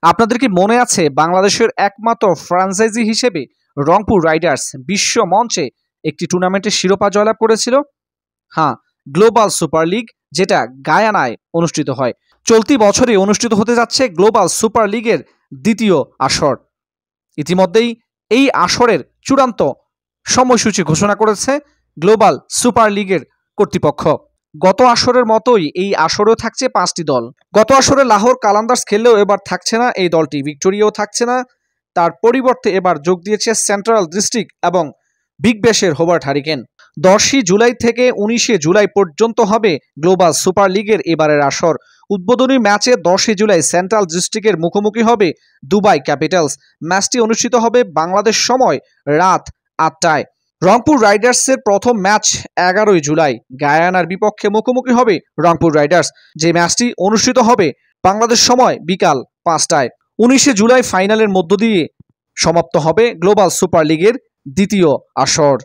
আপনাদের কি মনে আছে বাংলাদেশের একমাত্র ফ্র্যাঞ্চাইজি হিসেবে রংপুর রাইডার্স বিশ্ব মঞ্চে একটি টুর্নামেন্টের শিরোপা জয়লাভ করেছিল? হ্যাঁ, গ্লোবাল সুপার লিগ, যেটা গায়ানায় অনুষ্ঠিত হয়। চলতি বছরে অনুষ্ঠিত হতে যাচ্ছে গ্লোবাল সুপার লিগের দ্বিতীয় আসর। ইতিমধ্যেই এই আসরের চূড়ান্ত সময়সূচি ঘোষণা করেছে গ্লোবাল সুপার লিগের কর্তৃপক্ষ। গত আসরের মতোই এই আসরেও থাকছে 5টি দল। গত আসরে লাহোর কালান্দার্স খেললেও এবার থাকছে না এই দলটি, ভিক্টোরিয়াও থাকছে না। তার পরিবর্তে এবার যোগ দিয়েছে সেন্ট্রাল ডিস্ট্রিক্ট এবং বিগ ব্যাশের হোবার্ট হারিকেন। 10ই জুলাই থেকে 19শে জুলাই পর্যন্ত হবে গ্লোবাল সুপার লিগের এবারের আসর। উদ্বোধনী ম্যাচে 10ই জুলাই সেন্ট্রাল ডিস্ট্রিক্টের মুখোমুখি হবে দুবাই ক্যাপিটালস। ম্যাচটি অনুষ্ঠিত হবে বাংলাদেশ সময় রাত 8টায়। রংপুর রাইডার্সের প্রথম ম্যাচ 11ই জুলাই গায়ানার বিপক্ষে মুখোমুখি হবে রংপুর রাইডার্স, যে ম্যাচটি অনুষ্ঠিত হবে বাংলাদেশ সময় বিকাল 5টায়। 19শে জুলাই ফাইনালের মধ্য দিয়ে সমাপ্ত হবে গ্লোবাল সুপার লিগের দ্বিতীয় আসর।